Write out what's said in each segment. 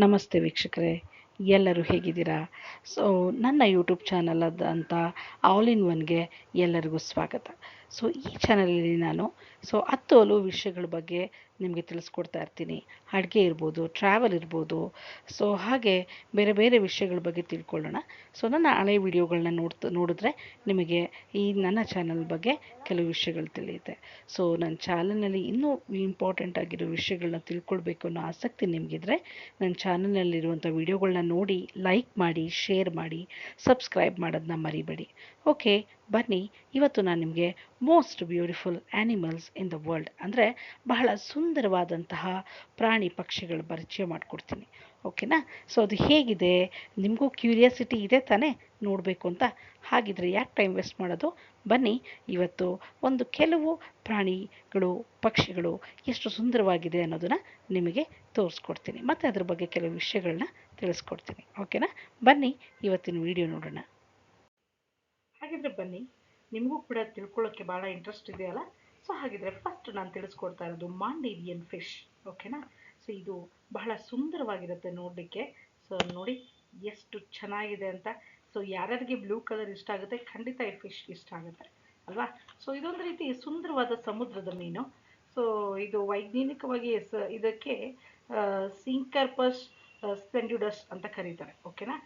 ನಮಸ್ತೆ ವೀಕ್ಷಕರೇ, ಎಲ್ಲರೂ ಹೇಗಿದ್ದೀರಾ? ಸೊ ನನ್ನ ಯೂಟ್ಯೂಬ್ ಚಾನಲ್ ಆದಂಥ ಆಲ್ ಇನ್ ಒನ್ಗೆ ಎಲ್ಲರಿಗೂ ಸ್ವಾಗತ. ಸೊ ಈ ಚಾನಲಲ್ಲಿ ನಾನು 10 ಹಲವು ವಿಷಯಗಳ ಬಗ್ಗೆ ನಿಮಗೆ ತಿಳಿಸ್ಕೊಡ್ತಾ ಇರ್ತೀನಿ. ಅಡುಗೆ ಇರ್ಬೋದು, ಟ್ರಾವೆಲ್ ಇರ್ಬೋದು, ಹಾಗೆ ಬೇರೆ ಬೇರೆ ವಿಷಯಗಳ ಬಗ್ಗೆ ತಿಳ್ಕೊಳ್ಳೋಣ. ನನ್ನ ಹಳೆ ವಿಡಿಯೋಗಳನ್ನ ನೋಡಿದ್ರೆ ನಿಮಗೆ ಈ ನನ್ನ ಚಾನಲ್ ಬಗ್ಗೆ ಕೆಲವು ವಿಷಯಗಳು ತಿಳಿಯುತ್ತೆ. ನನ್ನ ಚಾನಲ್ನಲ್ಲಿ ಇನ್ನೂ ಇಂಪಾರ್ಟೆಂಟ್ ಆಗಿರೋ ವಿಷಯಗಳನ್ನ ತಿಳ್ಕೊಳ್ಬೇಕು ಅನ್ನೋ ಆಸಕ್ತಿ ನಿಮಗಿದ್ರೆ ನನ್ನ ಚಾನಲ್ನಲ್ಲಿರುವಂಥ ವಿಡಿಯೋಗಳನ್ನ ನೋಡಿ ಲೈಕ್ ಮಾಡಿ, ಶೇರ್ ಮಾಡಿ, ಸಬ್ಸ್ಕ್ರೈಬ್ ಮಾಡೋದನ್ನ ಮರಿಬೇಡಿ. ಓಕೆ, ಬನ್ನಿ. ಇವತ್ತು ನಾನು ನಿಮಗೆ most beautiful animals in the world ಅಂದರೆ ಬಹಳ ಸುಂದರವಾದಂತಹ ಪ್ರಾಣಿ ಪಕ್ಷಿಗಳ ಪರಿಚಯ ಮಾಡಿಕೊಡ್ತೀನಿ. ಓಕೆನಾ? ಅದು ಹೇಗಿದೆ, ನಿಮಗೂ ಕ್ಯೂರಿಯಾಸಿಟಿ ಇದೆ ತಾನೇ ನೋಡಬೇಕು ಅಂತ? ಹಾಗಿದ್ರೆ ಯಾಕೆ ಟೈಮ್ ವೇಸ್ಟ್ ಮಾಡೋದು? ಬನ್ನಿ, ಇವತ್ತು ಕೆಲವು ಪ್ರಾಣಿಗಳು, ಪಕ್ಷಿಗಳು ಎಷ್ಟು ಸುಂದರವಾಗಿದೆ ಅನ್ನೋದನ್ನು ನಿಮಗೆ ತೋರಿಸ್ಕೊಡ್ತೀನಿ ಮತ್ತು ಅದ್ರ ಬಗ್ಗೆ ಕೆಲವು ವಿಷಯಗಳನ್ನ ತಿಳಿಸ್ಕೊಡ್ತೀನಿ. ಓಕೆನಾ? ಬನ್ನಿ ಇವತ್ತಿನ ವಿಡಿಯೋ ನೋಡೋಣ. ಹಾಗಿದ್ರೆ ಬನ್ನಿ, ನಿಮಗೂ ಕೂಡ ತಿಳ್ಕೊಳ್ಳೋಕ್ಕೆ ಭಾಳ ಇಂಟ್ರೆಸ್ಟ್ ಇದೆಯಲ್ಲ. ಹಾಗಿದ್ರೆ ಫಸ್ಟ್ ನಾನು ತಿಳಿಸ್ಕೊಡ್ತಾ ಇರೋದು ಮಾಂಡೇವಿಯನ್ ಫಿಶ್. ಓಕೆನಾ? ಇದು ಬಹಳ ಸುಂದರವಾಗಿರುತ್ತೆ ನೋಡಲಿಕ್ಕೆ. ನೋಡಿ ಎಷ್ಟು ಚೆನ್ನಾಗಿದೆ ಅಂತ. ಯಾರ್ಯಾರಿಗೆ ಬ್ಲೂ ಕಲರ್ ಇಷ್ಟ ಆಗುತ್ತೆ, ಖಂಡಿತ ಈ ಫಿಶ್ ಇಷ್ಟ ಆಗುತ್ತೆ ಅಲ್ವಾ? ಇದೊಂದು ರೀತಿ ಸುಂದರವಾದ ಸಮುದ್ರದ ಮೀನು. ಇದು ವೈಜ್ಞಾನಿಕವಾಗಿ ಇದಕ್ಕೆ ಸಿಂಕರ್ಪಸ್ ಸ್ಪೆಂಡ್ಯುಡಸ್ ಅಂತ ಕರೀತಾರೆ. ಓಕೆನಾ?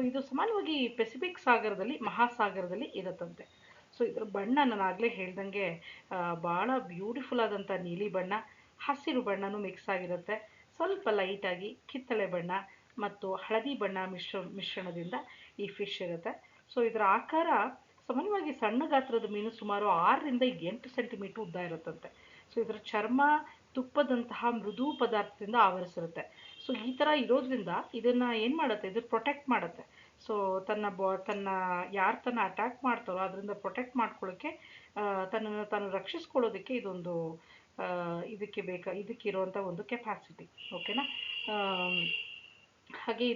ಇದು ಸಾಮಾನ್ಯವಾಗಿ ಪೆಸಿಫಿಕ್ ಸಾಗರದಲ್ಲಿ, ಮಹಾಸಾಗರದಲ್ಲಿ ಇರುತ್ತಂತೆ. ಇದರ ಬಣ್ಣ ನಾನು ಆಗಲೇ ಹೇಳ್ದಂಗೆ ಭಾಳ ಬ್ಯೂಟಿಫುಲ್ ಆದಂಥ ನೀಲಿ ಬಣ್ಣ, ಹಸಿರು ಬಣ್ಣನೂ ಮಿಕ್ಸ್ ಆಗಿರುತ್ತೆ. ಸ್ವಲ್ಪ ಲೈಟಾಗಿ ಕಿತ್ತಳೆ ಬಣ್ಣ ಮತ್ತು ಹಳದಿ ಬಣ್ಣ ಮಿಶ್ರಣದಿಂದ ಈ ಫಿಶ್ ಇರುತ್ತೆ. ಇದರ ಆಕಾರ ಸಾಮಾನ್ಯವಾಗಿ ಸಣ್ಣ ಗಾತ್ರದ ಮೀನು, ಸುಮಾರು 6ರಿಂದ 8 ಸೆಂಟಿಮೀಟರ್ ಉದ್ದ ಇರುತ್ತಂತೆ. ಇದರ ಚರ್ಮ ತುಪ್ಪದಂತಹ ಮೃದು ಪದಾರ್ಥದಿಂದ ಆವರಿಸಿರುತ್ತೆ. ಈ ಥರ ಇರೋದ್ರಿಂದ ಇದನ್ನು ಏನು ಮಾಡುತ್ತೆ, ಇದು ಪ್ರೊಟೆಕ್ಟ್ ಮಾಡುತ್ತೆ. ತನ್ನ ಯಾರು ಅಟ್ಯಾಕ್ ಮಾಡ್ತಾರೋ ಅದರಿಂದ ಪ್ರೊಟೆಕ್ಟ್ ಮಾಡ್ಕೊಳ್ಳೋಕ್ಕೆ, ತನ್ನನ್ನು ತಾನು ರಕ್ಷಿಸ್ಕೊಳ್ಳೋದಕ್ಕೆ ಇದೊಂದು ಇದಕ್ಕಿರುವಂಥ ಒಂದು ಕೆಪಾಸಿಟಿ. ಓಕೆನಾ? ಹಾಗೆ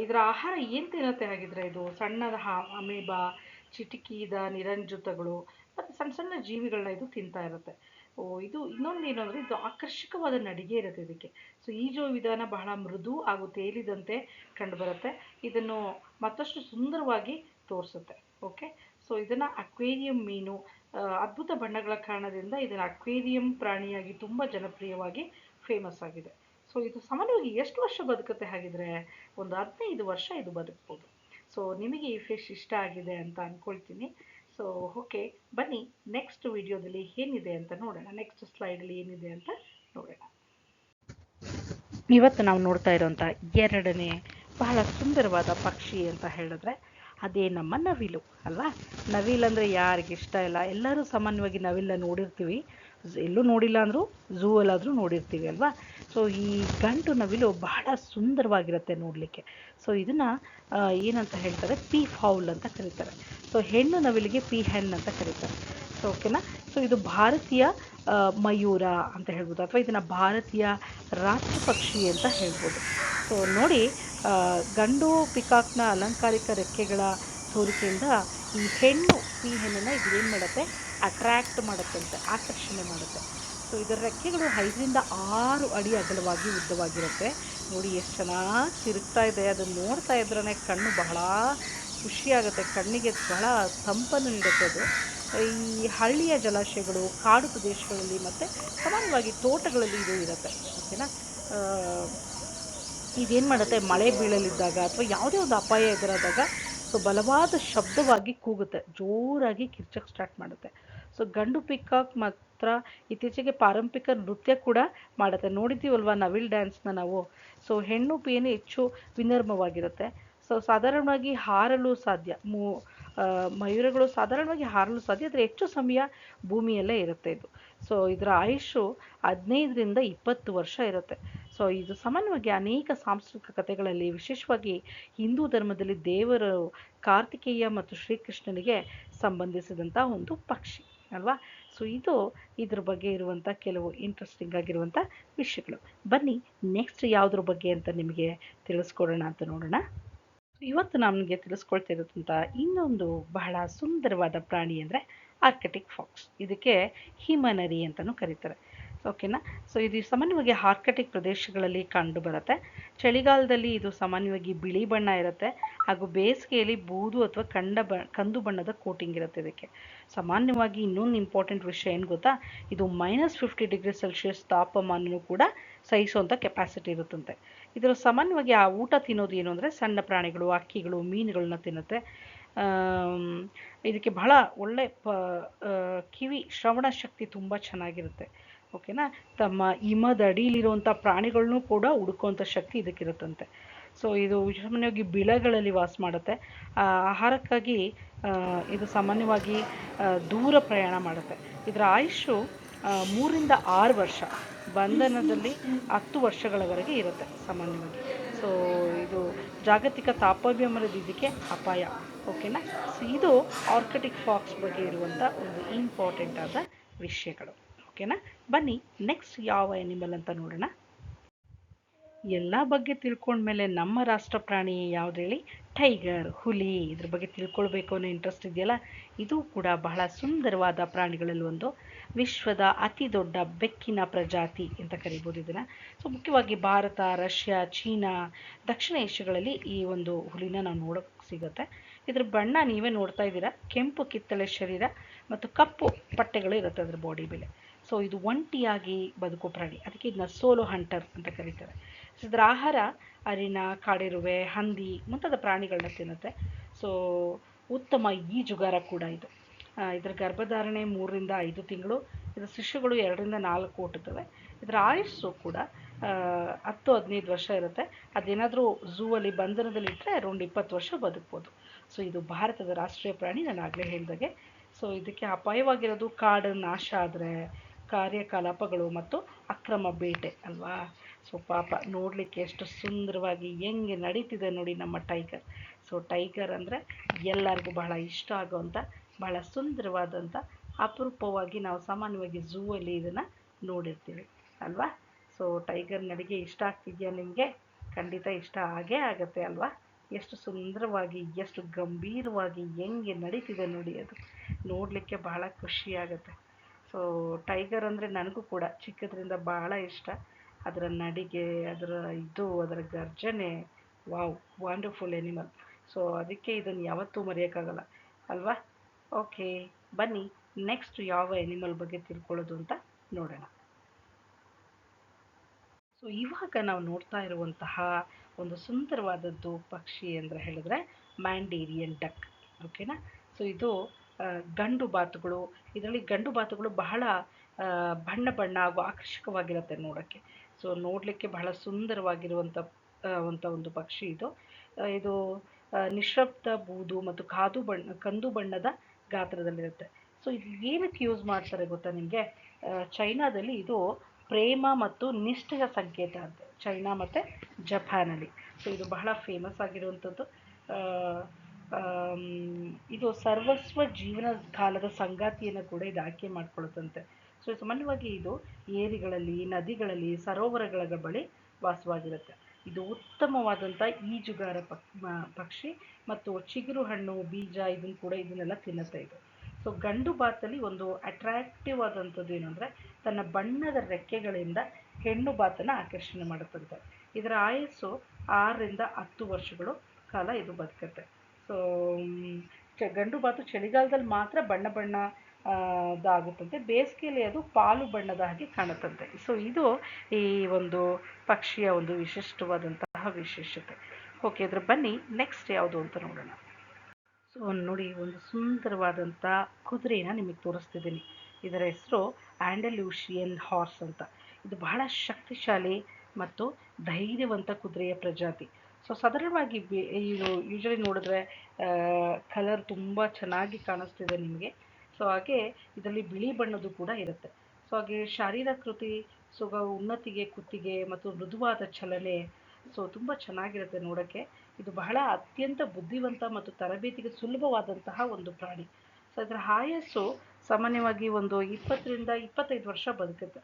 ಇದರ ಆಹಾರ ಏನು ತಿನ್ನುತ್ತೆ ಹಾಗಿದ್ರೆ? ಇದು ಸಣ್ಣದ ಅಮೀಬಾ, ಚಿಟಿಕೀದ ನಿರಂಜುತಗಳು ಮತ್ತು ಸಣ್ಣ ಸಣ್ಣ ಜೀವಿಗಳನ್ನ ಇದು ತಿಂತಾ ಇರುತ್ತೆ. ಇದು ಇನ್ನೊಂದು ಏನು ಅಂದರೆ, ಇದು ಆಕರ್ಷಕವಾದ ನಡಿಗೆ ಇರುತ್ತೆ ಇದಕ್ಕೆ. ಈಜುವ ವಿಧಾನ ಬಹಳ ಮೃದು ಹಾಗೂ ತೇಲಿದಂತೆ ಕಂಡುಬರುತ್ತೆ. ಇದನ್ನು ಮತ್ತಷ್ಟು ಸುಂದರವಾಗಿ ತೋರಿಸುತ್ತೆ. ಓಕೆ, ಇದನ್ನು ಅಕ್ವೇರಿಯಂ ಮೀನು, ಅದ್ಭುತ ಬಣ್ಣಗಳ ಕಾರಣದಿಂದ ಇದನ್ನು ಅಕ್ವೇರಿಯಂ ಪ್ರಾಣಿಯಾಗಿ ತುಂಬ ಜನಪ್ರಿಯವಾಗಿ ಫೇಮಸ್ ಆಗಿದೆ. ಇದು ಸಾಮಾನ್ಯವಾಗಿ ಎಷ್ಟು ವರ್ಷ ಬದುಕುತ್ತೆ ಹಾಗಿದ್ರೆ? ಒಂದು 15 ವರ್ಷ ಇದು ಬದುಕ್ಬೋದು. ನಿಮಗೆ ಈ ಫಿಶ್ ಇಷ್ಟ ಆಗಿದೆ ಅಂತ ಅಂದ್ಕೊಳ್ತೀನಿ. ಓಕೆ, ಬನ್ನಿ ನೆಕ್ಸ್ಟ್ ವಿಡಿಯೋದಲ್ಲಿ ಏನಿದೆ ಅಂತ ನೋಡೋಣ. ನೆಕ್ಸ್ಟ್ ಸ್ಲೈಡಲ್ಲಿ ಏನಿದೆ ಅಂತ ನೋಡೋಣ. ಇವತ್ತು ನಾವು ನೋಡ್ತಾ ಇರೋಂಥ ಎರಡನೇ ಬಹಳ ಸುಂದರವಾದ ಪಕ್ಷಿ ಅಂತ ಹೇಳಿದ್ರೆ ಅದೇ ನಮ್ಮ ನವಿಲು ಅಲ್ವಾ? ನವಿಲು ಅಂದರೆ ಯಾರಿಗೆ ಇಷ್ಟ ಇಲ್ಲ? ಎಲ್ಲರೂ ಸಾಮಾನ್ಯವಾಗಿ ನವಿಲನ್ನ ನೋಡಿರ್ತೀವಿ. ಎಲ್ಲೂ ನೋಡಿಲ್ಲ ಅಂದರೂ ಝೂ ಅಲ್ಲಾದರೂ ನೋಡಿರ್ತೀವಿ ಅಲ್ವಾ? ಈ ಗಂಡು ನವಿಲು ಬಹಳ ಸುಂದರವಾಗಿರುತ್ತೆ ನೋಡಲಿಕ್ಕೆ. ಇದನ್ನು ಏನಂತ ಹೇಳ್ತಾರೆ, ಪೀ ಫೌಲ್ ಅಂತ ಕರೀತಾರೆ. ಹೆಣ್ಣು ನವಿಲಿಗೆ ಪೀ ಹೆನ್ ಅಂತ ಕರೀತಾರೆ. ಓಕೆನಾ? ಇದು ಭಾರತೀಯ ಮಯೂರ ಅಂತ ಹೇಳ್ಬೋದು, ಅಥವಾ ಇದನ್ನು ಭಾರತೀಯ ರಾಷ್ಟ್ರ ಪಕ್ಷಿ ಅಂತ ಹೇಳ್ಬೋದು. ನೋಡಿ, ಗಂಡು ಪಿಕಾಕ್ನ ಅಲಂಕಾರಿಕ ರೆಕ್ಕೆಗಳ ಸೋರಿಕೆಯಿಂದ ಈ ಹೆಣ್ಣು ಪೀ ಹೆಣ್ಣನ್ನು ಇದು ಏನು ಮಾಡುತ್ತೆ, ಅಟ್ರ್ಯಾಕ್ಟ್ ಮಾಡುತ್ತಂತೆ, ಆಕರ್ಷಣೆ ಮಾಡುತ್ತೆ. ಇದರ ರೆಕ್ಕೆಗಳು 5ರಿಂದ 6 ಅಡಿ ಅಗಲವಾಗಿ ಉದ್ದವಾಗಿರುತ್ತೆ. ನೋಡಿ ಎಷ್ಟು ಚೆನ್ನಾಗಿ ತಿರುಗ್ತಾ ಇದೆ. ಅದನ್ನು ನೋಡ್ತಾ ಇದ್ರೇ ಕಣ್ಣು ಬಹಳ ಖುಷಿಯಾಗುತ್ತೆ, ಕಣ್ಣಿಗೆ ಬಹಳ ತಂಪನ್ನು ನೀಡುತ್ತೆ. ಅದು ಈ ಹಳ್ಳಿಯ ಜಲಾಶಯಗಳು, ಕಾಡು ಪ್ರದೇಶಗಳಲ್ಲಿ ಮತ್ತು ಸಾಮಾನ್ಯವಾಗಿ ತೋಟಗಳಲ್ಲಿ ಇದು ಇರುತ್ತೆ. ಓಕೆನಾ? ಇದೇನು ಮಾಡುತ್ತೆ, ಮಳೆ ಬೀಳಲಿದ್ದಾಗ ಅಥವಾ ಯಾವುದೇ ಒಂದು ಅಪಾಯ ಎದುರಾದಾಗ ಬಲವಾದ ಶಬ್ದವಾಗಿ ಕೂಗುತ್ತೆ, ಜೋರಾಗಿ ಕಿರ್ಚಕ್ಕೆ ಸ್ಟಾರ್ಟ್ ಮಾಡುತ್ತೆ. ಗಂಡು ಪಿಕಾಕ್ ಮಾತ್ರ ಇತ್ತೀಚೆಗೆ ಪಾರಂಪರಿಕ ನೃತ್ಯ ಕೂಡ ಮಾಡುತ್ತೆ. ನೋಡಿದ್ದೀವಲ್ವ ನವಿಲ್ ಡ್ಯಾನ್ಸ್ನ ನಾವು. ಹೆಣ್ಣು ಪೀನು ಹೆಚ್ಚು ವಿನರ್ಮವಾಗಿರುತ್ತೆ. ಸಾಧಾರಣವಾಗಿ ಹಾರಲು ಸಾಧ್ಯ. ಮಯೂರಗಳು ಸಾಧಾರಣವಾಗಿ ಹಾರಲು ಸಾಧ್ಯ, ಆದರೆ ಹೆಚ್ಚು ಸಮಯ ಭೂಮಿಯಲ್ಲೇ ಇರುತ್ತೆ ಇದು. ಇದರ ಆಯುಷು 15ರಿಂದ 20 ವರ್ಷ ಇರುತ್ತೆ. ಇದು ಸಾಮಾನ್ಯವಾಗಿ ಅನೇಕ ಸಾಂಸ್ಕೃತಿಕ ಕಥೆಗಳಲ್ಲಿ, ವಿಶೇಷವಾಗಿ ಹಿಂದೂ ಧರ್ಮದಲ್ಲಿ ದೇವರು ಕಾರ್ತಿಕೇಯ ಮತ್ತು ಶ್ರೀಕೃಷ್ಣನಿಗೆ ಸಂಬಂಧಿಸಿದಂಥ ಒಂದು ಪಕ್ಷಿ ಅಲ್ವಾ? ಇದು ಇದ್ರ ಬಗ್ಗೆ ಇರುವಂಥ ಕೆಲವು ಇಂಟ್ರೆಸ್ಟಿಂಗ್ ಆಗಿರುವಂಥ ವಿಷಯಗಳು. ಬನ್ನಿ ನೆಕ್ಸ್ಟ್ ಯಾವುದ್ರ ಬಗ್ಗೆ ಅಂತ ನಿಮಗೆ ತಿಳಿಸ್ಕೊಡೋಣ ಅಂತ ನೋಡೋಣ. ಇವತ್ತು ನಮಗೆ ತಿಳಿಸ್ಕೊಳ್ತಿರೋದಂಥ ಇನ್ನೊಂದು ಬಹಳ ಸುಂದರವಾದ ಪ್ರಾಣಿ ಅಂದರೆ ಆರ್ಕಟಿಕ್ ಫಾಕ್ಸ್. ಇದಕ್ಕೆ ಹಿಮನರಿ ಅಂತಲೂ ಕರೀತಾರೆ. ಓಕೆನಾ. ಸೊ ಇದು ಸಾಮಾನ್ಯವಾಗಿ ಆರ್ಕಟಿಕ್ ಪ್ರದೇಶಗಳಲ್ಲಿ ಕಂಡು ಬರುತ್ತೆ. ಚಳಿಗಾಲದಲ್ಲಿ ಇದು ಸಾಮಾನ್ಯವಾಗಿ ಬಿಳಿ ಬಣ್ಣ ಇರುತ್ತೆ ಹಾಗೂ ಬೇಸಿಗೆಯಲ್ಲಿ ಬೂದು ಅಥವಾ ಕಂದು ಬಣ್ಣದ ಕೋಟಿಂಗ್ ಇರುತ್ತೆ ಇದಕ್ಕೆ. ಸಾಮಾನ್ಯವಾಗಿ ಇನ್ನೊಂದು ಇಂಪಾರ್ಟೆಂಟ್ ವಿಷಯ ಏನು ಗೊತ್ತಾ, ಇದು -50 ಡಿಗ್ರಿ ಸೆಲ್ಸಿಯಸ್ ತಾಪಮಾನನೂ ಕೂಡ ಸಹಿಸುವಂಥ ಕೆಪಾಸಿಟಿ ಇರುತ್ತಂತೆ. ಇದರ ಸಾಮಾನ್ಯವಾಗಿ ಆ ಊಟ ತಿನ್ನೋದು ಏನು ಅಂದರೆ ಸಣ್ಣ ಪ್ರಾಣಿಗಳು, ಹಕ್ಕಿಗಳು, ಮೀನುಗಳನ್ನ ತಿನ್ನುತ್ತೆ. ಇದಕ್ಕೆ ಬಹಳ ಒಳ್ಳೆ ಕಿವಿ ಶ್ರವಣ ಶಕ್ತಿ ತುಂಬ ಚೆನ್ನಾಗಿರುತ್ತೆ. ಓಕೆನಾ. ತಮ್ಮ ಹಿಮದ ಅಡಿಯಲ್ಲಿರುವಂಥ ಪ್ರಾಣಿಗಳನ್ನೂ ಕೂಡ ಹುಡುಕುವಂಥ ಶಕ್ತಿ ಇದಕ್ಕಿರುತ್ತಂತೆ. ಸೊ ಇದು ಸಾಮಾನ್ಯವಾಗಿ ಬಿಳಗಳಲ್ಲಿ ವಾಸ ಮಾಡುತ್ತೆ. ಆಹಾರಕ್ಕಾಗಿ ಇದು ಸಾಮಾನ್ಯವಾಗಿ ದೂರ ಪ್ರಯಾಣ ಮಾಡುತ್ತೆ. ಇದರ ಆಯುಷ್ಯು 3 ರಿಂದ 6 ವರ್ಷ, ಬಂಧನದಲ್ಲಿ 10 ವರ್ಷಗಳವರೆಗೆ ಇರುತ್ತೆ ಸಾಮಾನ್ಯವಾಗಿ. ಸೊ ಇದು ಜಾಗತಿಕ ತಾಪಮಾನದ ಇದಕ್ಕೆ ಅಪಾಯ. ಓಕೆನಾ. ಸೊ ಇದು ಆರ್ಕಟಿಕ್ ಫಾಕ್ಸ್ ಬಗ್ಗೆ ಇರುವಂಥ ಒಂದು ಇಂಪಾರ್ಟೆಂಟ್ ಆದ ವಿಷಯಗಳು. ಓಕೆನಾ. ಬನ್ನಿ ನೆಕ್ಸ್ಟ್ ಯಾವ ಎನಿಮಲ್ ಅಂತ ನೋಡೋಣ. ಎಲ್ಲ ಬಗ್ಗೆ ತಿಳ್ಕೊಂಡ್ಮೇಲೆ ನಮ್ಮ ರಾಷ್ಟ್ರ ಪ್ರಾಣಿ ಯಾವ್ದು ಹೇಳಿ? ಟೈಗರ್, ಹುಲಿ. ಇದ್ರ ಬಗ್ಗೆ ತಿಳ್ಕೊಳ್ಬೇಕು ಅನ್ನೋ ಇಂಟ್ರೆಸ್ಟ್ ಇದೆಯಲ್ಲ, ಇದು ಕೂಡ ಬಹಳ ಸುಂದರವಾದ ಪ್ರಾಣಿಗಳಲ್ಲಿ ಒಂದು. ವಿಶ್ವದ ಅತಿ ದೊಡ್ಡ ಬೆಕ್ಕಿನ ಪ್ರಜಾತಿ ಅಂತ ಕರಿಬೋದು ಇದನ್ನು. ಸೊ ಮುಖ್ಯವಾಗಿ ಭಾರತ, ರಷ್ಯಾ, ಚೀನಾ, ದಕ್ಷಿಣ ಏಷ್ಯಾಗಳಲ್ಲಿ ಈ ಒಂದು ಹುಲಿನ ನಾವು ನೋಡೋಕ್ಕೆ ಸಿಗುತ್ತೆ. ಇದ್ರ ಬಣ್ಣ ನೀವೇ ನೋಡ್ತಾ ಇದ್ದೀರಾ, ಕೆಂಪು ಕಿತ್ತಳೆ ಶರೀರ ಮತ್ತು ಕಪ್ಪು ಪಟ್ಟೆಗಳು ಇರುತ್ತೆ ಅದರ ಬಾಡಿ ಮೇಲೆ. ಸೊ ಇದು ಒಂಟಿಯಾಗಿ ಬದುಕೋ ಪ್ರಾಣಿ, ಅದಕ್ಕೆ ಇದನ್ನ ಸೋಲೋ ಹಂಟರ್ ಅಂತ ಕರೀತಾರೆ. ಸೊ ಇದರ ಆಹಾರ ಅರಿನ, ಕಾಡಿರುವೆ, ಹಂದಿ ಮುಂತಾದ ಪ್ರಾಣಿಗಳನ್ನ ತಿನ್ನುತ್ತೆ. ಸೊ ಉತ್ತಮ ಈಜುಗಾರ ಕೂಡ ಇದು. ಇದರ ಗರ್ಭಧಾರಣೆ 3 ರಿಂದ 5 ತಿಂಗಳು. ಇದರ ಶಿಶುಗಳು 2 ರಿಂದ 4 ಹುಟ್ಟುತ್ತವೆ. ಇದರ ಆಯುಸ್ಸು ಕೂಡ 10-15 ವರ್ಷ ಇರುತ್ತೆ. ಅದೇನಾದರೂ ಝೂ ಅಲ್ಲಿ ಬಂಧನದಲ್ಲಿಟ್ಟರೆ ಅರೌಂಡ್ 20 ವರ್ಷ ಬದುಕ್ಬೋದು. ಸೊ ಇದು ಭಾರತದ ರಾಷ್ಟ್ರೀಯ ಪ್ರಾಣಿ, ನಾನು ಆಗಲೇ ಹೇಳಿದಾಗೆ. ಸೊ ಇದಕ್ಕೆ ಅಪಾಯವಾಗಿರೋದು ಕಾಡು ನಾಶ ಆದರೆ, ಕಾರ್ಯಕಲಾಪಗಳು ಮತ್ತು ಅಕ್ರಮ ಬೇಟೆ ಅಲ್ವಾ. ಸೊ ಪಾಪ ನೋಡಲಿಕ್ಕೆ ಎಷ್ಟು ಸುಂದರವಾಗಿ ಹೆಂಗೆ ನಡೀತಿದೆ ನೋಡಿ ನಮ್ಮ ಟೈಗರ್. ಸೊ ಟೈಗರ್ ಅಂದರೆ ಎಲ್ಲರಿಗೂ ಬಹಳ ಇಷ್ಟ ಆಗುವಂಥ, ಬಹಳ ಸುಂದರವಾದಂಥ, ಅಪರೂಪವಾಗಿ ನಾವು ಸಾಮಾನ್ಯವಾಗಿ ಝೂ ಅಲ್ಲಿ ಇದನ್ನು ನೋಡಿರ್ತೀವಿ ಅಲ್ವಾ. ಸೊ ಟೈಗರ್ ನಡಿಗೆ ಇಷ್ಟ ಆಗ್ತಿದೆಯಾ ನಿಮಗೆ? ಖಂಡಿತ ಇಷ್ಟ ಆಗೇ ಆಗುತ್ತೆ ಅಲ್ವಾ. ಎಷ್ಟು ಸುಂದರವಾಗಿ, ಎಷ್ಟು ಗಂಭೀರವಾಗಿ ಹೆಂಗೆ ನಡೀತಿದೆ ನೋಡಿ, ಅದು ನೋಡಲಿಕ್ಕೆ ಬಹಳ ಖುಷಿಯಾಗುತ್ತೆ. ಸೊ ಟೈಗರ್ ಅಂದರೆ ನನಗೂ ಕೂಡ ಚಿಕ್ಕದ್ರಿಂದ ಬಹಳ ಇಷ್ಟ. ಅದರ ನಡಿಗೆ, ಅದರ ಗರ್ಜನೆ, ವಾವ್, ವಂಡರ್ಫುಲ್ ಎನಿಮಲ್. ಸೊ ಅದಕ್ಕೆ ಇದನ್ನು ಯಾವತ್ತೂ ಮರೆಯೋಕ್ಕಾಗಲ್ಲ ಅಲ್ವಾ. ಓಕೆ, ಬನ್ನಿ ನೆಕ್ಸ್ಟ್ ಯಾವ ಎನಿಮಲ್ ಬಗ್ಗೆ ತಿಳ್ಕೊಳ್ಳೋದು ಅಂತ ನೋಡೋಣ. ಸೊ ಇವಾಗ ನಾವು ನೋಡ್ತಾ ಇರುವಂತಹ ಒಂದು ಸುಂದರವಾದದ್ದು ಪಕ್ಷಿ ಅಂದರೆ ಹೇಳಿದ್ರೆ ಮ್ಯಾಂಡೇರಿಯನ್ ಡಕ್. ಓಕೆನಾ. ಸೊ ಇದು ಗಂಡು ಬಾತುಗಳು. ಇದರಲ್ಲಿ ಗಂಡು ಬಾತುಗಳು ಬಹಳ ಬಣ್ಣ ಬಣ್ಣ ಹಾಗೂ ಆಕರ್ಷಕವಾಗಿರುತ್ತೆ ನೋಡೋಕ್ಕೆ. ಸೊ ನೋಡಲಿಕ್ಕೆ ಬಹಳ ಸುಂದರವಾಗಿರುವಂಥ ಒಂದು ಪಕ್ಷಿ ಇದು. ಇದು ನಿಶ್ಶಬ್ದ ಬೂದು ಮತ್ತು ಕಂದು ಬಣ್ಣದ ಗಾತ್ರದಲ್ಲಿರುತ್ತೆ. ಸೊ ಇದು ಏನಕ್ಕೆ ಯೂಸ್ ಮಾಡ್ತಾರೆ ಗೊತ್ತಾ ನಿಮಗೆ? ಚೈನಾದಲ್ಲಿ ಇದು ಪ್ರೇಮ ಮತ್ತು ನಿಷ್ಠೆಯ ಸಂಕೇತ ಅಂತೆ, ಚೈನಾ ಮತ್ತು ಜಪಾನಲ್ಲಿ. ಸೊ ಇದು ಬಹಳ ಫೇಮಸ್ ಆಗಿರುವಂಥದ್ದು. ಇದು ಸರ್ವಸ್ವ ಜೀವನ ಕಾಲದ ಸಂಗಾತಿಯನ್ನು ಕೂಡ ಇದು ಆಯ್ಕೆ ಮಾಡ್ಕೊಳ್ಳುತ್ತಂತೆ. ಸೊ ಸಾಮಾನ್ಯವಾಗಿ ಇದು ಏರಿಗಳಲ್ಲಿ, ನದಿಗಳಲ್ಲಿ, ಸರೋವರಗಳ ಬಳಿ ವಾಸವಾಗಿರುತ್ತೆ. ಇದು ಉತ್ತಮವಾದಂಥ ಈಜುಗಾರ ಪಕ್ಷಿ ಮತ್ತು ಚಿಗುರು ಹಣ್ಣು, ಬೀಜ ಇದನ್ನೆಲ್ಲ ತಿನ್ನುತ್ತೆ ಇದು. ಸೊ ಗಂಡು ಬಾತಲ್ಲಿ ಒಂದು ಅಟ್ರಾಕ್ಟಿವ್ ಆದಂಥದ್ದು ಏನಂದರೆ ತನ್ನ ಬಣ್ಣದ ರೆಕ್ಕೆಗಳಿಂದ ಹೆಣ್ಣು ಬಾತನ್ನು ಆಕರ್ಷಣೆ ಮಾಡುತ್ತಂತೆ. ಇದರ ಆಯಸ್ಸು 6 ರಿಂದ 10 ವರ್ಷಗಳು ಕಾಲ ಇದು ಬದುಕುತ್ತೆ. ಸೊ ಗಂಡು ಬಾತು ಚಳಿಗಾಲದಲ್ಲಿ ಮಾತ್ರ ಬಣ್ಣ ಆಗುತ್ತಂತೆ, ಬೇಸಿಗೆಯಲ್ಲಿ ಅದು ಪಾಲು ಬಣ್ಣದ ಹಾಗೆ ಕಾಣುತ್ತಂತೆ. ಸೊ ಇದು ಈ ಒಂದು ಪಕ್ಷಿಯ ಒಂದು ವಿಶಿಷ್ಟವಾದಂತಹ ವಿಶೇಷತೆ. ಓಕೆ, ಅದ್ರ ಬನ್ನಿ ನೆಕ್ಸ್ಟ್ ಯಾವುದು ಅಂತ ನೋಡೋಣ. ಸೊ ನೋಡಿ, ಒಂದು ಸುಂದರವಾದಂಥ ಕುದುರೆನ ನಿಮಗೆ ತೋರಿಸ್ತಿದ್ದೀನಿ. ಇದರ ಹೆಸರು ಆಂಡಲೂಷಿಯನ್ ಹಾರ್ಸ್ ಅಂತ. ಇದು ಬಹಳ ಶಕ್ತಿಶಾಲಿ ಮತ್ತು ಧೈರ್ಯವಂತ ಕುದುರೆಯ ಪ್ರಜಾತಿ. ಸೊ ಸಾಧಾರಣವಾಗಿ ಇದು ಯೂಶಲಿ ನೋಡಿದ್ರೆ ಕಲರ್ ತುಂಬ ಚೆನ್ನಾಗಿ ಕಾಣಿಸ್ತಿದೆ ನಿಮಗೆ. ಸೊ ಹಾಗೆ ಇದರಲ್ಲಿ ಬಿಳಿ ಬಣ್ಣದ್ದು ಕೂಡ ಇರುತ್ತೆ. ಸೊ ಹಾಗೆ ಶಾರೀರಕೃತಿ, ಉನ್ನತಿಗೆ, ಕುತ್ತಿಗೆ ಮತ್ತು ಮೃದುವಾದ ಚಲನೆ, ಸೊ ತುಂಬ ಚೆನ್ನಾಗಿರುತ್ತೆ ನೋಡೋಕ್ಕೆ. ಇದು ಬಹಳ ಅತ್ಯಂತ ಬುದ್ಧಿವಂತ ಮತ್ತು ತರಬೇತಿಗೆ ಸುಲಭವಾದಂತಹ ಒಂದು ಪ್ರಾಣಿ. ಸೊ ಇದರ ಆಯಸ್ಸು ಸಾಮಾನ್ಯವಾಗಿ ಒಂದು 20 ರಿಂದ 25 ವರ್ಷ ಬದುಕುತ್ತೆ.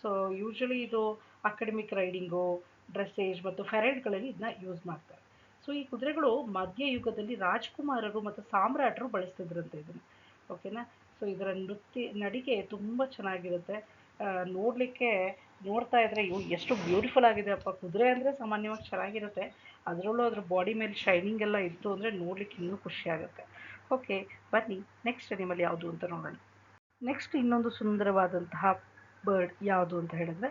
ಸೊ ಯೂಶಲಿ ಇದು ಅಕಾಡೆಮಿಕ್ ರೈಡಿಂಗು, ಡ್ರೆಸ್ಸೇಜ್ ಮತ್ತು ಫೆರೈಡ್ಗಳಲ್ಲಿ ಇದನ್ನ ಯೂಸ್ ಮಾಡ್ತಾರೆ. ಸೊ ಈ ಕುದುರೆಗಳು ಮಧ್ಯಯುಗದಲ್ಲಿ ರಾಜ್ಕುಮಾರರು ಮತ್ತು ಸಾಮ್ರಾಟರು ಬಳಸ್ತಿದ್ರಂತೆ ಇದನ್ನು. ಓಕೆನಾ. ಸೊ ಇದರ ನಡಿಗೆ ತುಂಬ ಚೆನ್ನಾಗಿರುತ್ತೆ. ನೋಡಲಿಕ್ಕೆ ನೋಡ್ತಾ ಇದ್ರೆ ಇವು ಎಷ್ಟು ಬ್ಯೂಟಿಫುಲ್ ಆಗಿದೆ ಅಪ್ಪ. ಕುದುರೆ ಅಂದರೆ ಸಾಮಾನ್ಯವಾಗಿ ಚೆನ್ನಾಗಿರುತ್ತೆ, ಅದರಲ್ಲೂ ಅದ್ರ ಬಾಡಿ ಮೇಲೆ ಶೈನಿಂಗ್ ಎಲ್ಲ ಇತ್ತು ಅಂದರೆ ನೋಡ್ಲಿಕ್ಕೆ ಇನ್ನೂ ಖುಷಿ ಆಗುತ್ತೆ. ಓಕೆ, ಬನ್ನಿ ನೆಕ್ಸ್ಟ್ ಅನಿಮಲ್ ಯಾವುದು ಅಂತ ನೋಡೋಣ. ನೆಕ್ಸ್ಟ್ ಇನ್ನೊಂದು ಸುಂದರವಾದಂತಹ ಬರ್ಡ್ ಯಾವುದು ಅಂತ ಹೇಳಿದ್ರೆ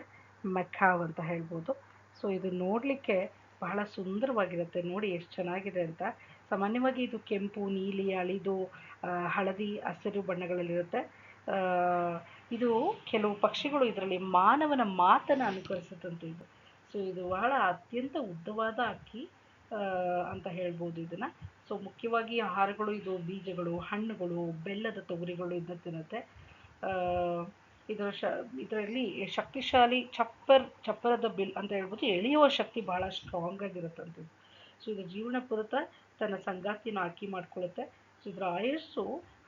ಮೆಕಾವ್ ಅಂತ ಹೇಳ್ಬೋದು. ಸೊ ಇದು ನೋಡಲಿಕ್ಕೆ ಬಹಳ ಸುಂದರವಾಗಿರುತ್ತೆ. ನೋಡಿ ಎಷ್ಟು ಚೆನ್ನಾಗಿದೆ ಅಂತ. ಸಾಮಾನ್ಯವಾಗಿ ಇದು ಕೆಂಪು, ನೀಲಿ, ಹಳಿದು, ಹಳದಿ, ಹಸಿರು ಬಣ್ಣಗಳಲ್ಲಿರುತ್ತೆ. ಆ, ಇದು ಕೆಲವು ಪಕ್ಷಿಗಳು ಇದರಲ್ಲಿ ಮಾನವನ ಮಾತನ್ನು ಅನುಕರಿಸುತ್ತಂತೆ ಇದು. ಸೊ ಇದು ಬಹಳ ಅತ್ಯಂತ ಉದ್ದವಾದ ಹಕ್ಕಿ ಅಂತ ಹೇಳ್ಬೋದು ಇದನ್ನು. ಸೊ ಮುಖ್ಯವಾಗಿ ಆಹಾರಗಳು ಇದು ಬೀಜಗಳು, ಹಣ್ಣುಗಳು, ಬೆಲ್ಲದ ತೊಗರಿಗಳು ಇದನ್ನ ತಿನ್ನುತ್ತೆ. ಆ, ಇದರಲ್ಲಿ ಶಕ್ತಿಶಾಲಿ ಚಪ್ಪರದ ಬಿಲ್ ಅಂತ ಹೇಳ್ಬೋದು, ಎಳೆಯುವ ಶಕ್ತಿ ಬಹಳ ಸ್ಟ್ರಾಂಗ್ ಆಗಿರುತ್ತಂತೆ. ಸೊ ಇದು ಜೀವನ ಪುರತ ತನ್ನ ಸಂಗಾತಿನ ಆಯ್ಕೆ ಮಾಡ್ಕೊಳ್ಳುತ್ತೆ. ಸೊ ಇದರ ಆಯಸ್ಸು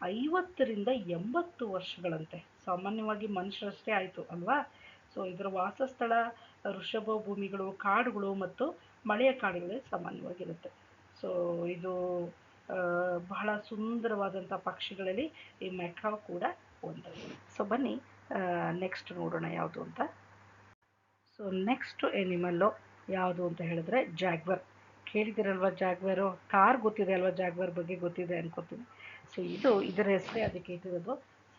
50ರಿಂದ 80 ವರ್ಷಗಳಂತೆ. ಸಾಮಾನ್ಯವಾಗಿ ಮನುಷ್ಯರಷ್ಟೇ ಆಯಿತು ಅಲ್ವಾ. ಸೊ ಇದರ ವಾಸಸ್ಥಳ ಋಷಭ ಭೂಮಿಗಳು, ಕಾಡುಗಳು ಮತ್ತು ಮಳೆಯ ಕಾಡುಗಳೇ ಸಾಮಾನ್ಯವಾಗಿರುತ್ತೆ. ಸೊ ಇದು ಬಹಳ ಸುಂದರವಾದಂಥ ಪಕ್ಷಿಗಳಲ್ಲಿ ಈ ಮೆಕಾವ್ ಕೂಡ ಒಂದು. ಸೊ ಬನ್ನಿ ನೆಕ್ಸ್ಟ್ ನೋಡೋಣ ಯಾವುದು ಅಂತ. ಸೊ ನೆಕ್ಸ್ಟ್ ಎನಿಮಲ್ಲು ಯಾವುದು ಅಂತ ಹೇಳಿದ್ರೆ ಜಾಗ್ವರ್. ಕೇಳಿದಿರಲ್ವ ಜಾಗ್ವರು? ಕಾರ್ ಗೊತ್ತಿದೆ ಅಲ್ವಾ, ಜಾಗ್ವರ್ ಬಗ್ಗೆ ಗೊತ್ತಿದೆ ಅನ್ಕೋತೀನಿ. ಸೊ ಇದರ ಹೆಸರೇ ಅದಕ್ಕೆ ಇಟ್ಟಿರೋದು.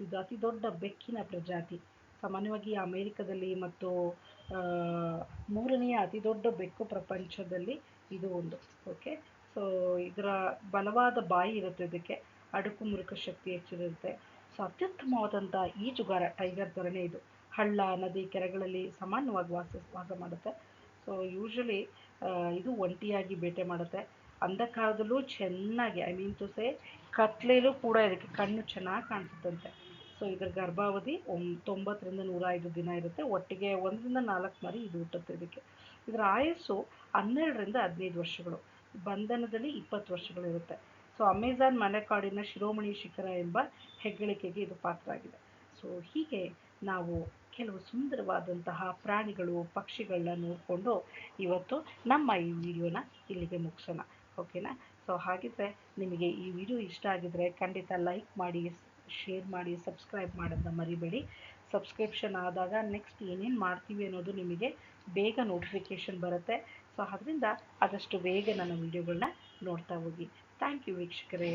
ಇದು ಅತಿ ದೊಡ್ಡ ಬೆಕ್ಕಿನ ಪ್ರಜಾತಿ. ಸಾಮಾನ್ಯವಾಗಿ ಅಮೇರಿಕದಲ್ಲಿ ಮತ್ತು ಮೂರನೆಯ ಅತಿ ದೊಡ್ಡ ಬೆಕ್ಕು ಪ್ರಪಂಚದಲ್ಲಿ ಇದು ಒಂದು. ಓಕೆ, ಸೊ ಇದರ ಬಲವಾದ ಬಾಯಿ ಇರುತ್ತೆ, ಇದಕ್ಕೆ ಅಡುಕು ಮುರುಕ ಶಕ್ತಿ ಹೆಚ್ಚಿರುತ್ತೆ. ಸೊ ಅತ್ಯುತ್ತಮವಾದಂಥ ಈಜುಗಾರ ಟೈಗರ್ ಥರನೇ ಇದು. ಹಳ್ಳ, ನದಿ, ಕೆರೆಗಳಲ್ಲಿ ಸಾಮಾನ್ಯವಾಗಿ ವಾಸ ಮಾಡುತ್ತೆ. ಸೊ ಯೂಶ್ವಲಿ ಇದು ಒಂಟಿಯಾಗಿ ಬೇಟೆ ಮಾಡುತ್ತೆ. ಅಂಧಕಾರದಲ್ಲೂ ಚೆನ್ನಾಗಿ, ಐ ಮೀನ್ ಟು ಸೇ ಕತ್ಲೆಯಲ್ಲೂ ಕೂಡ ಇದಕ್ಕೆ ಕಣ್ಣು ಚೆನ್ನಾಗಿ ಕಾಣಿಸುತ್ತಂತೆ. ಸೊ ಇದರ ಗರ್ಭಾವಧಿ 90ರಿಂದ 105 ದಿನ ಇರುತ್ತೆ. ಒಟ್ಟಿಗೆ 1ರಿಂದ 4 ಮರಿ ಇದು ಹುಟ್ಟುತ್ತೆ ಇದಕ್ಕೆ. ಇದರ ಆಯಸ್ಸು 12ರಿಂದ 15 ವರ್ಷಗಳು, ಬಂಧನದಲ್ಲಿ 20 ವರ್ಷಗಳಿರುತ್ತೆ. ಸೊ ಅಮೆಜಾನ್ ಮಲೆಕಾಡಿನ ಶಿರೋಮಣಿ ಶಿಖರ ಎಂಬ ಹೆಗ್ಗಳಿಕೆಗೆ ಇದು ಪಾತ್ರ ಆಗಿದೆ. ಸೊ ಹೀಗೆ ನಾವು ಕೆಲವು ಸುಂದರವಾದಂತಹ ಪ್ರಾಣಿಗಳು, ಪಕ್ಷಿಗಳನ್ನ ನೋಡಿಕೊಂಡು ಇವತ್ತು ನಮ್ಮ ಈ ವಿಡಿಯೋನ ಇಲ್ಲಿಗೆ ಮುಗಿಸೋಣ. ಓಕೆನಾ? ಸೊ ಹಾಗಿದ್ರೆ ನಿಮಗೆ ಈ ವಿಡಿಯೋ ಇಷ್ಟ ಆಗಿದ್ರೆ ಖಂಡಿತ ಲೈಕ್ ಮಾಡಿ, ಶೇರ್ ಮಾಡಿ, ಸಬ್ಸ್ಕ್ರೈಬ್ ಮಾಡೋದನ್ನ ಮರಿಬೇಡಿ. ಸಬ್ಸ್ಕ್ರಿಪ್ಷನ್ ಆದಾಗ ನೆಕ್ಸ್ಟ್ ಏನೇನು ಮಾಡ್ತೀವಿ ಅನ್ನೋದು ನಿಮಗೆ ಬೇಗ ನೋಟಿಫಿಕೇಷನ್ ಬರುತ್ತೆ. ಸೊ ಅದರಿಂದ ಆದಷ್ಟು ಬೇಗ ನನ್ನ ವಿಡಿಯೋಗಳನ್ನ ನೋಡ್ತಾ ಹೋಗಿ. ಥ್ಯಾಂಕ್ ಯು ವೀಕ್ಷಕರೇ.